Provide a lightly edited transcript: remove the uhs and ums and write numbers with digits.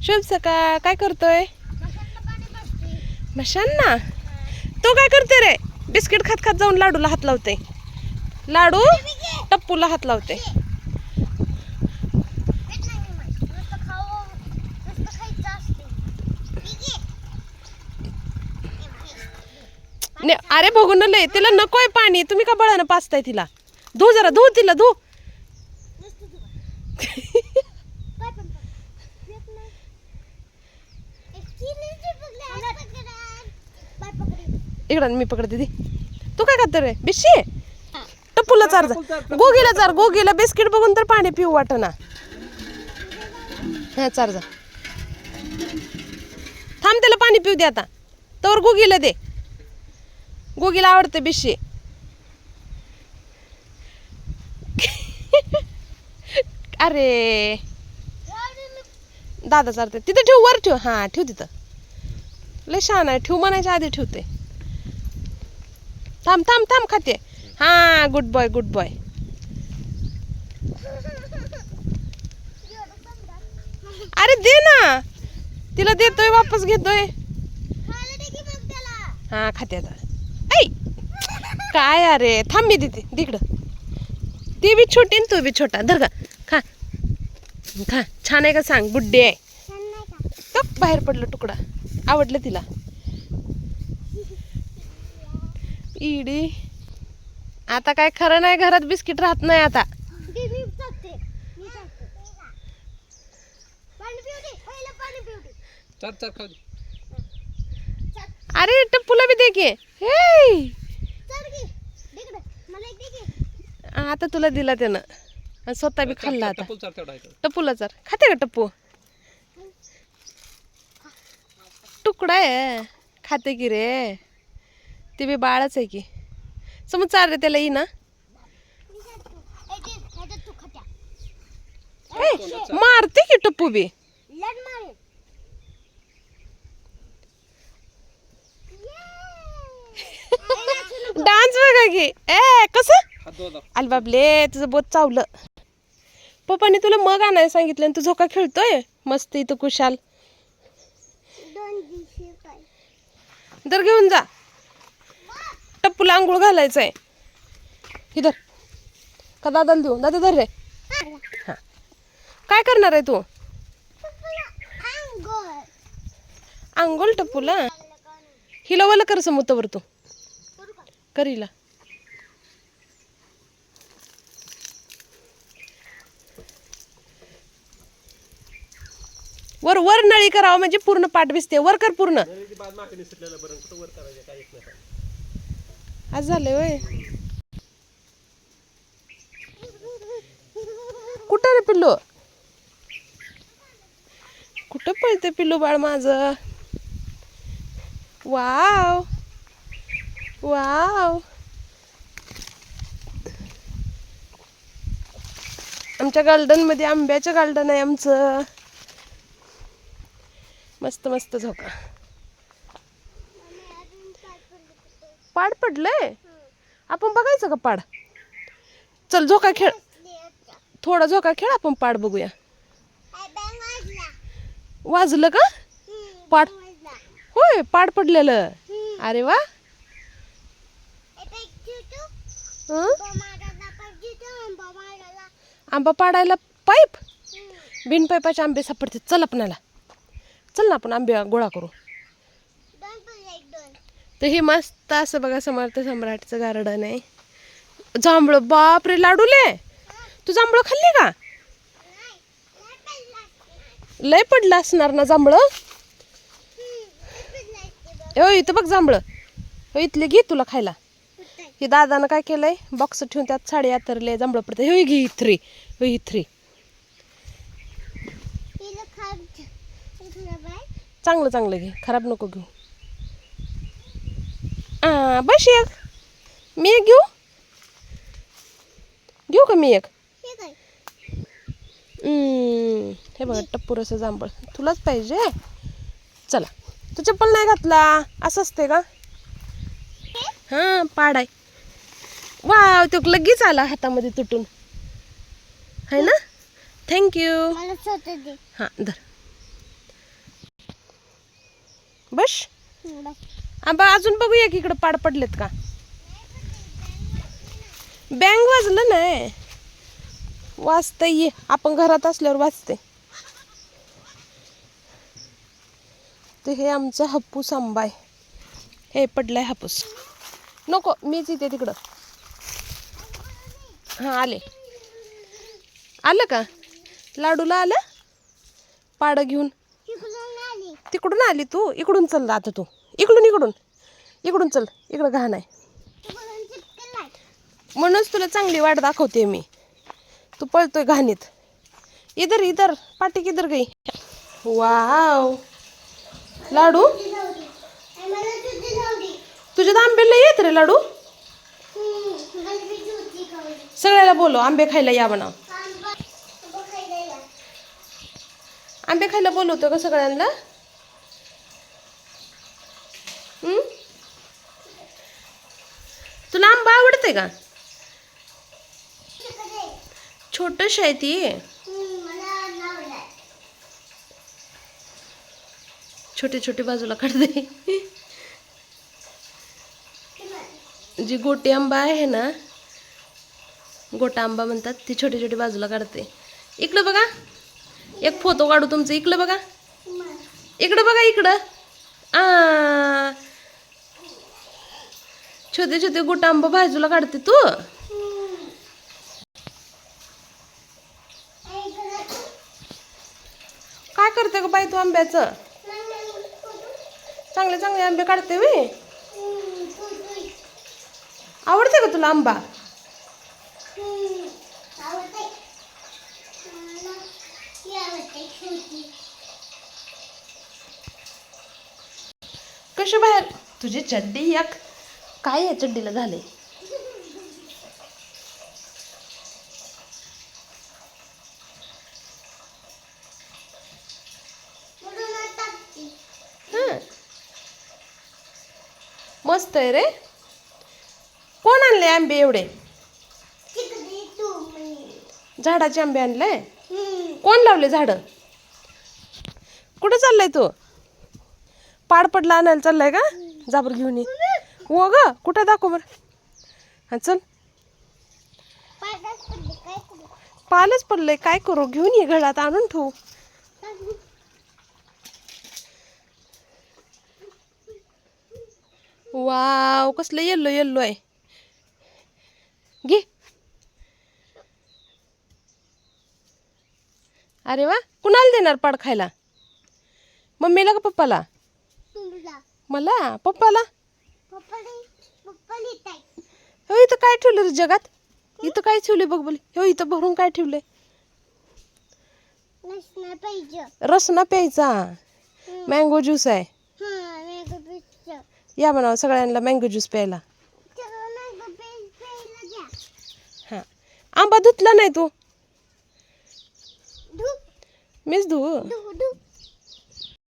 शुभ सकाळ. काय करतोय? मशांना. तो काय करते रे? बिस्किट खात खात जाऊन लाडूला हात लावते. लाडू टप्पूला हात लावते. अरे बघून लय तिला नकोय पाणी. तुम्ही का बळानं पाचताय तिला? धू जरा, धू तिला, धू. इकडं मी पकडते ती. तू काय करते रे? बिशी टप्पूला चार जा, गोगीला चार. गोगीला बिस्किट बघून तर पाणी पिऊ वाटना. हा चार जा. थांब, त्याला पाणी पिऊ दे आता. तर गोगीला दे. गोगीला आवडते बिशी. अरे दादा चालते तिथे. ठेव, वर ठेव. हा ठेव तिथं. लय छान आहे. ठेव म्हणायच्या आधी ठेवते. थांब थांब थांब, खाते. हा गुड बॉय, गुड बॉय. अरे दे ना तिला. देतोय वापस घेतोय. हा खाते आता. ऐ काय अरे थांब, मी देते तिकडं. ती बी छोटी तू बी छोटा. धर का, खा खा. छान आहे का सांग? गुड्डे आहे. टप बाहेर पडलं तुकडा. आवडलं तिला. इडी आता काय खरं नाही. घरात बिस्किट राहत नाही आता. अरे टप्पूला बी दे की. हे आता तुला दिला त्यानं, स्वतः बी खाल्ला. आता टप्पूला चार. खाते का टप्पू? तुकडा आहे. खाते की रे. ते बी बाळच आहे की. समज चार रे त्याला. ना मारते की टप्पू बी. डान्स बघा की. ए कसं अलबाबले तुझं बोट चावलं. पप्पाने तुला मग आणायला सांगितलं आणि तू झोका खेळतोय मस्त इथं कुशाल. दर घेऊन जा. टप्पूला आंघोळ घालायचंय. इधर का दादाला देऊ? दादा धर रे. हा काय करणार आहे तू? आंघोळ टप्पूला. हिला वला कर समुद्रावर. तू करीला. वर वर नळी करावं म्हणजे पूर्ण पाठ भिजते. वर कर पूर्ण. आज झालंय वय. कुठं रे पिल्लू? कुठं पळते पिल्लू बाळ माझं? Wow wow. आमच्या गार्डन मध्ये आंब्याचं गार्डन आहे आमचं. मस्त मस्त झोका. पाड पडलंय. आपण बघायचं का पाड? चल झोका खेळ. थोडा झोका खेळ. आपण पाड बघूया. वाजलं का पाड? होय पाड पडलेलं. अरे वा. आंबा पाडायला पाईप. बिन पाईपाचे आंबे सापडते. चल आपणाला. चल ना आपण आंबे गोळा करू. तर हे मस्त असं बघा समर्थ सम्राटचं गार्डन आहे. जांभळं बापरे लाडूले. तू जांभळं खाल्ली का? लय पडलं असणार ना जांभळं. इथं बघ जांभळं. इथले घे तुला खायला. हे दादानं काय केलंय? बॉक्स ठेवून त्यात साडी आतरले. जांभळं पडते. हे घे इथ्री. इथ्री चांगलं चांगलं घे. खराब नको घेऊ. बस एक. मी एक घेऊ. घेऊ का मी एक? हे बघा टप्पूर असं जांभळ. तुलाच पाहिजे. चला. तू चप्पल नाही घातला. असं असते का? हा पाड आहे. वाव तो लगेच आला हातामध्ये तुटून. है ना. थँक्यू. हा धर. बस आंबा अजून बघूया की इकडं पाड पडलेत का. बँग वाजलं नाही, वाजतंय. ये आपण घरात असल्यावर वाजते. तर हे आमचा हापूस आंबा आहे. हे पडलाय हापूस. नको मीच इथे तिकडं. हां आले. आलं का लाडूला आलं पाडं घेऊन. तिकडून आली तू. इकडून चल आता तू. इकडून चल. इकडं घाण आहे म्हणूनच तुला चांगली वाट दाखवते मी. तू पळतोय घाणीत. इधर पाटी किधर गई. वाव लाडू तुझ्या आंब्याला येत रे लाडू. सगळ्याला बोलो आंबे खायला या म्हणा. आंबे खायला बोलवतो का सगळ्यांना. तुला आंबा आवडते का. छोटस आहे ती. छोटे छोटे बाजूला काढते. जी गोटी आंबा आहे ना, गोटा आंबा म्हणतात, ती छोटे छोटे बाजूला काढते. इकडं बघा एक फोटो काढू तुमचं. इकडं बघा. इकडं छोटे छोटे गोटा आंबा बाजूला काढते तू. काय करते ग बाई तू आंब्याचं. चांगले चांगले आंबे काढते वे. आवडते का तुला आंबा. कशी बाहेर तुझी चड्डी एक काय या चड्डीला झाले. मस्त आहे रे. कोण आणले आंबे एवढे. झाडाचे आंबे आणले. कोण लावले झाड. कुठं चाललाय तू. पाड पडला आणायला चाललाय का. जाबर घेऊन ये. हो ग कुठं दाखव बर. हा चल. पालच पडलंय काय करू. घेऊन ये घरात आणून ठेवू. वाव कसलं येल्लो येल्लो आहे. घे. अरे वा कुणाला देणार पाड खायला. मम्मीला का पप्पाला. मला पप्पाला. हो इथं काय ठेवलं रे जगात. इथं काय ठेवले बघ बोल. हो इथं भरून काय ठेवलंय. रसना प्यायचा. मँगो ज्यूस आहे. या म्हणावं सगळ्यांना मँगो ज्यूस प्यायला. हा आंबा धुतला नाही तू. मीच धुवू.